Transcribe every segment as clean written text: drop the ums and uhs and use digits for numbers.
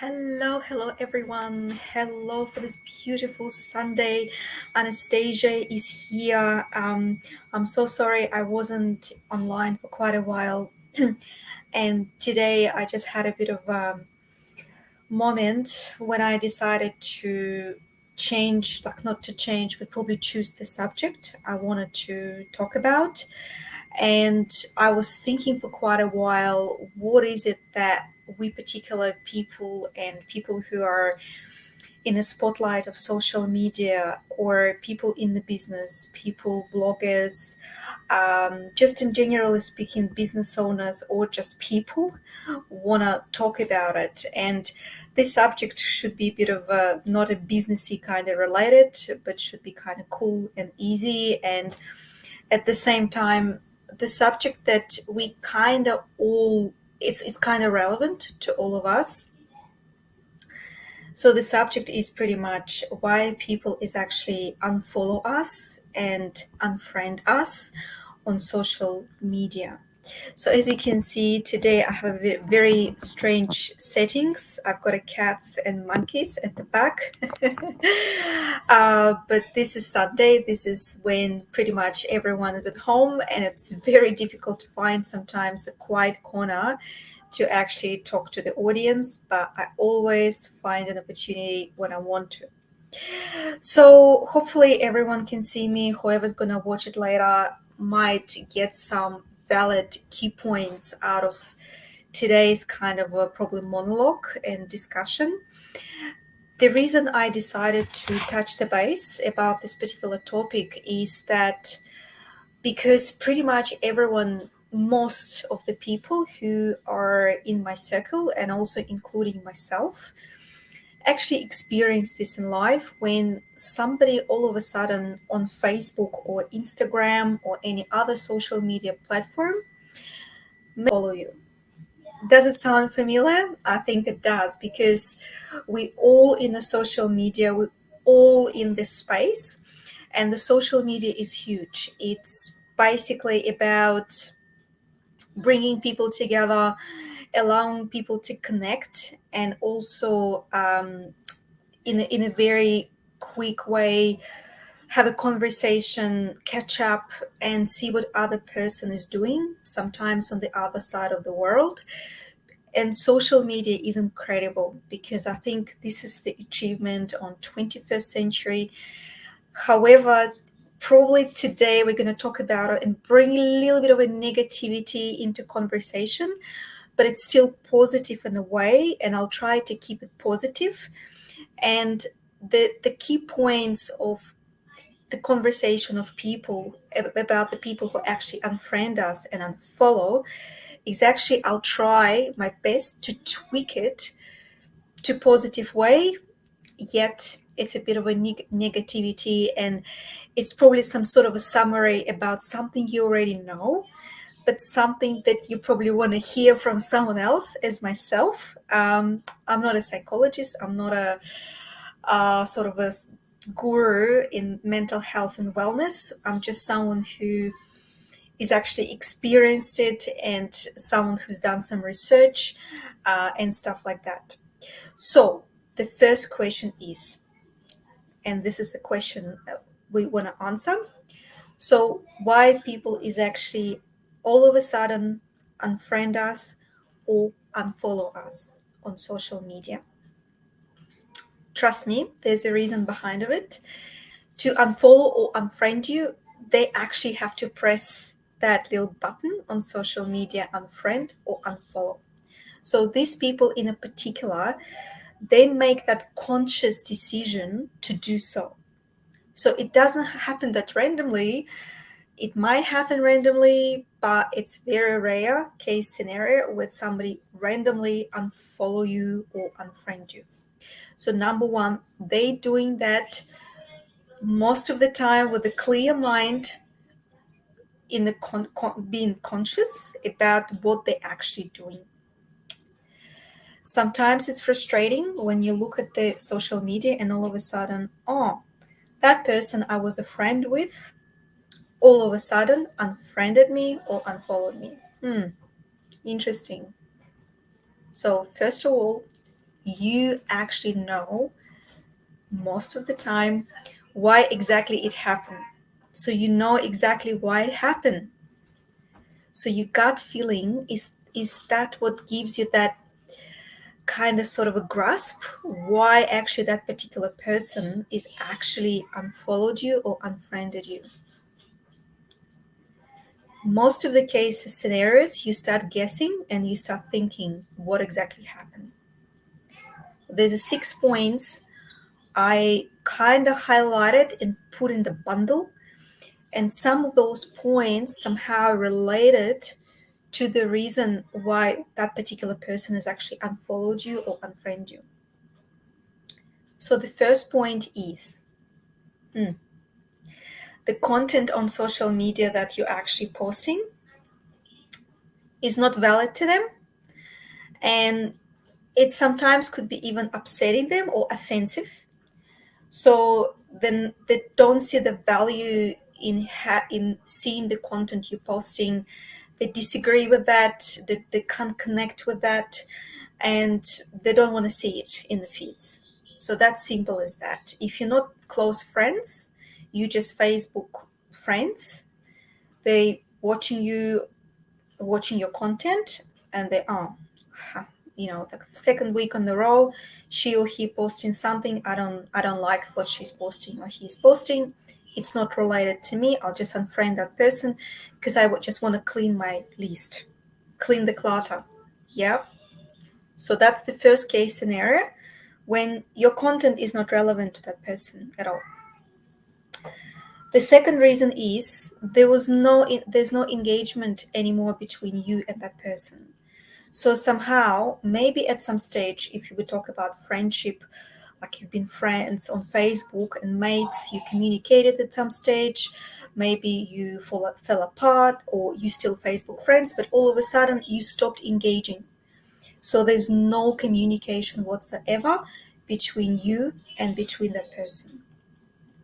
Hello everyone. Hello for this beautiful Sunday. Anastasia is here. I'm so sorry I wasn't online for quite a while. And today I just had a bit of a moment when I decided to change, like not to change, but probably choose the subject I wanted to talk about. And I was thinking for quite a while, what is it that we particular people and people who are in the spotlight of social media or people in the business, people, bloggers, just in generally speaking, business owners or just people want to talk about it. And this subject should be a bit of a, not a businessy kind of related, but should be kind of cool and easy. And at the same time, the subject that we kind of all, it's kind of relevant to all of us. So the subject is pretty much why people is actually unfollow us and unfriend us on social media. So as you can see today, I have a very strange settings. I've got a cats and monkeys at the back. But this is Sunday. This is when pretty much everyone is at home, and it's very difficult to find sometimes a quiet corner to actually talk to the audience, but I always find an opportunity when I want to. So hopefully everyone can see me. Whoever's gonna watch it later might get some valid key points out of today's kind of a probably monologue and discussion. The reason I decided to touch the base about this particular topic is that because pretty much everyone, most of the people who are in my circle and also including myself, actually experience this in life when somebody all of a sudden on Facebook or Instagram or any other social media platform may follow you. Does it sound familiar? I think it does, because we all in the social media, we all in this space, and the social media is huge. It's basically about bringing people together, allowing people to connect, and also in a very quick way have a conversation, catch up, and see what other person is doing, sometimes on the other side of the world. And social media is incredible because I think this is the achievement on 21st century. However, probably today we're going to talk about it and bring a little bit of a negativity into conversation, but it's still positive in a way, and I'll try to keep it positive. And the key points of the conversation of people about the people who actually unfriend us and unfollow is actually I'll try my best to tweak it to positive way, yet it's a bit of a negativity, and it's probably some sort of a summary about something you already know, but something that you probably want to hear from someone else, as myself. I'm not a psychologist. I'm not a sort of a guru in mental health and wellness. I'm just someone who is actually experienced it and someone who's done some research and stuff like that. So the first question is, and this is the question we want to answer. So why people is actually all of a sudden unfriend us or unfollow us on social media. Trust me, there's a reason behind of it. To unfollow or unfriend you, they actually have to press that little button on social media, unfriend or unfollow. So these people in a particular, they make that conscious decision to do so. So it doesn't happen that randomly. It might happen randomly, but it's very rare case scenario where somebody randomly unfollow you or unfriend you. So number one, they doing that most of the time with a clear mind, in the being conscious about what they're actually doing. Sometimes it's frustrating when you look at the social media and all of a sudden, oh, that person I was a friend with all of a sudden unfriended me or unfollowed me. Interesting. So first of all, you actually know most of the time why exactly it happened. So you know exactly why it happened. So your gut feeling is that what gives you that kind of sort of a grasp why actually that particular person is actually unfollowed you or unfriended you. Most of the case scenarios, you start guessing and you start thinking what exactly happened. There's a 6 points I kind of highlighted and put in the bundle, and some of those points somehow related to the reason why that particular person has actually unfollowed you or unfriended you. So the first point is the content on social media that you're actually posting is not valid to them, and it sometimes could be even upsetting them or offensive. So then they don't see the value in seeing the content you're posting. They disagree with that. They can't connect with that, and they don't want to see it in the feeds. So that's simple as that. If you're not close friends, you just Facebook friends. They watching your content, and they are, the second week on the row, she or he posting something. I don't like what she's posting or he's posting. It's not related to me. I'll just unfriend that person because I would just want to clean my list, clean the clutter. Yeah. So that's the first case scenario when your content is not relevant to that person at all. The second reason is there's no engagement anymore between you and that person. So somehow, maybe at some stage, if you would talk about friendship, like you've been friends on Facebook and mates, you communicated at some stage, maybe you fell apart or you still Facebook friends, but all of a sudden you stopped engaging. So there's no communication whatsoever between you and between that person.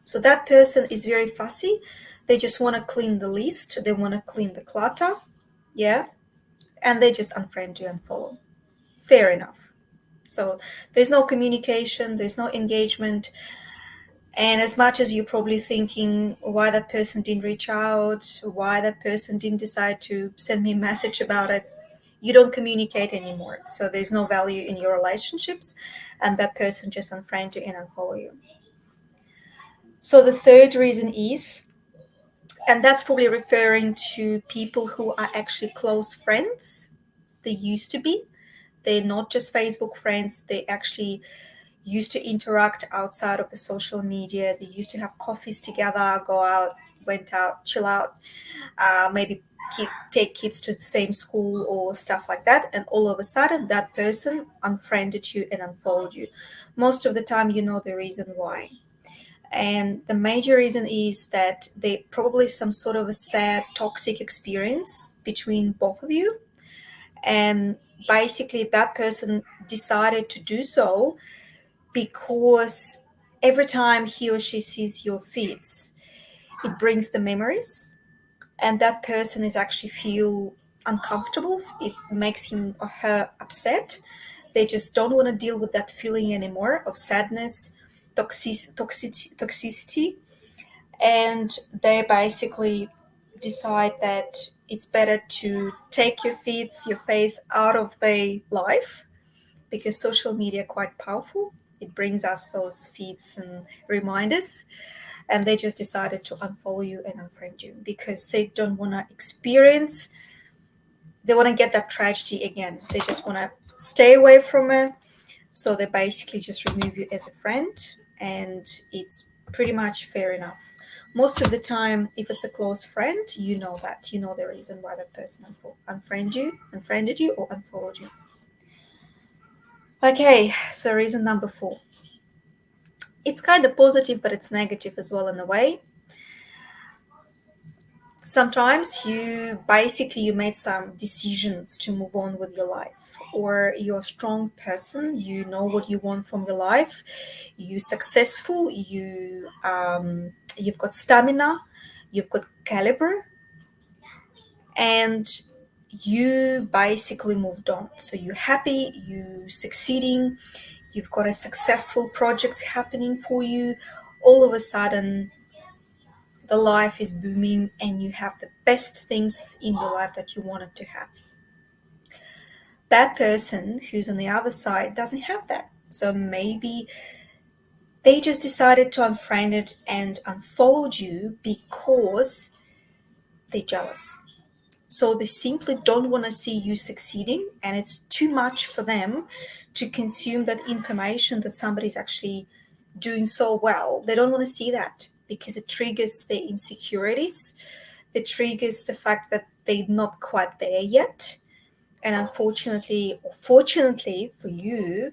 So that person is very fussy. They just want to clean the list, they want to clean the clutter, yeah, and they just unfriend you and follow. Fair enough. So there's no communication, there's no engagement. And as much as you're probably thinking why that person didn't reach out, why that person didn't decide to send me a message about it, you don't communicate anymore. So there's no value in your relationships, and that person just unfriend you and unfollow you. So the third reason is, and that's probably referring to people who are actually close friends. They used to be. They're not just Facebook friends, they actually used to interact outside of the social media. They used to have coffees together, go out, went out, chill out, maybe take kids to the same school or stuff like that. And all of a sudden, that person unfriended you and unfollowed you. Most of the time, you know the reason why. And the major reason is that they probably some sort of a sad, toxic experience between both of you. And basically, that person decided to do so because every time he or she sees your feeds, it brings the memories, and that person is actually feel uncomfortable. It makes him or her upset. They just don't want to deal with that feeling anymore of sadness, toxicity, and they basically decide that it's better to take your feeds, your face out of their life, because social media quite powerful. It brings us those feeds and reminders, and they just decided to unfollow you and unfriend you because they don't want to experience. They want to get that tragedy again. They just want to stay away from it. So they basically just remove you as a friend, and it's pretty much fair enough. Most of the time, if it's a close friend, you know that. You know the reason why that person unfriended you, or unfollowed you. Okay, so reason number 4. It's kind of positive, but it's negative as well in a way. Sometimes you made some decisions to move on with your life, or you're a strong person, you know what you want from your life, you're successful, you've got stamina, you've got caliber, and you basically moved on. So you're happy, you succeeding, you've got a successful project happening for you. All of a sudden, the life is booming and you have the best things in your life that you wanted to have. That person who's on the other side doesn't have that. So maybe they just decided to unfriend it and unfollowed you because they're jealous. So they simply don't want to see you succeeding, and it's too much for them to consume that information that somebody's actually doing so well. They don't want to see that because it triggers their insecurities. It triggers the fact that they're not quite there yet. And unfortunately, or fortunately for you,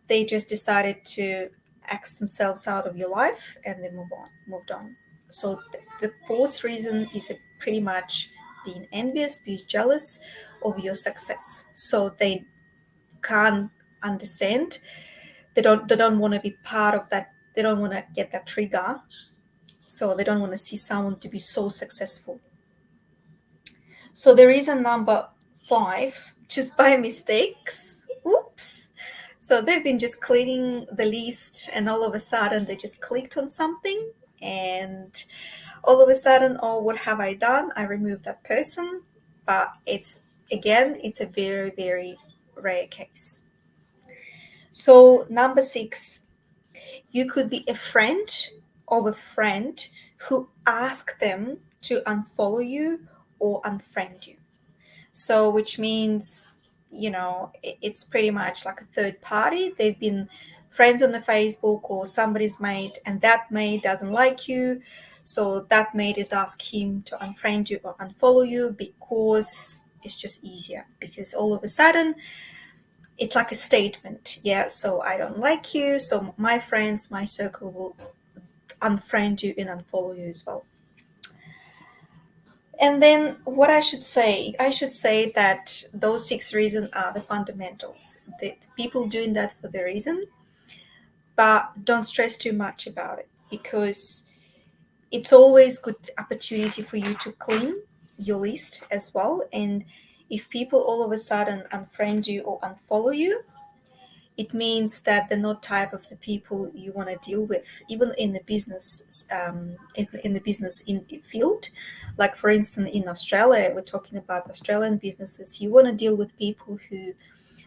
they just decided to X themselves out of your life and they moved on. So the fourth reason is pretty much being envious, being jealous of your success. So they can't understand. They don't want to be part of that. They don't want to get that trigger. So they don't want to see someone to be so successful. So there is a number 5, just by mistakes. Oops. So they've been just cleaning the list, and all of a sudden they just clicked on something, and all of a sudden, oh, what have I done? I removed that person. But it's a very, very rare case. So number 6, you could be a friend of a friend who asked them to unfollow you or unfriend you. So, which means, it's pretty much like a third party. They've been friends on the Facebook or somebody's mate, and that mate doesn't like you. So, that mate is asking him to unfriend you or unfollow you because it's just easier. Because all of a sudden, it's like a statement. Yeah, so I don't like you. So, my friends, my circle will unfriend you and unfollow you as well. And then what I should say that those 6 reasons are the fundamentals. The people doing that for the reason, but don't stress too much about it because it's always good opportunity for you to clean your list as well. And if people all of a sudden unfriend you or unfollow you, it means that they're not type of the people you want to deal with, even in the business, in the business in field. Like for instance, in Australia, we're talking about Australian businesses. You want to deal with people who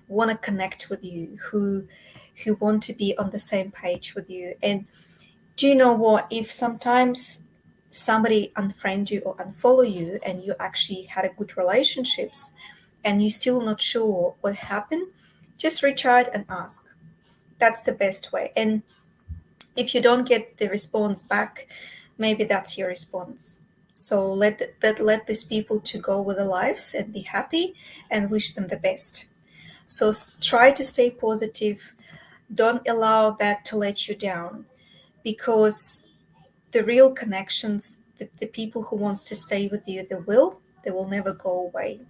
want to connect with you, who want to be on the same page with you. And do you know what? If sometimes somebody unfriend you or unfollow you, and you actually had a good relationships, and you're still not sure what happened, just reach out and ask. That's the best way. And if you don't get the response back, maybe that's your response. So let these people to go with their lives and be happy, and wish them the best. So try to stay positive. Don't allow that to let you down, because the real connections, the people who wants to stay with you, they will never go away.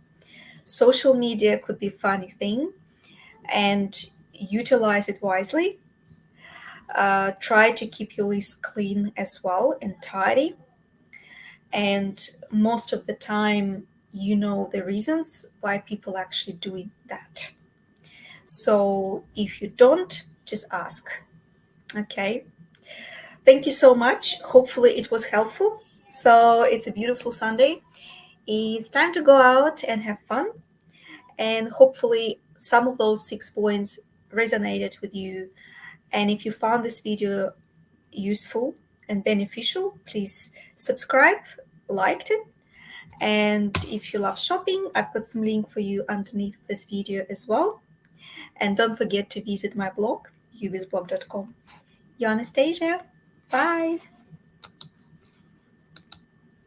Social media could be a funny thing, and utilize it wisely. Try to keep your list clean as well and tidy. And most of the time, you know the reasons why people actually doing that. So if you don't, just ask. Okay. Thank you so much. Hopefully it was helpful. So it's a beautiful Sunday. It's time to go out and have fun. And hopefully some of those 6 points resonated with you. And if you found this video useful and beneficial, please subscribe, liked it. And if you love shopping, I've got some link for you underneath this video as well. And don't forget to visit my blog, ubizblog.com. You're Anastasia. Bye.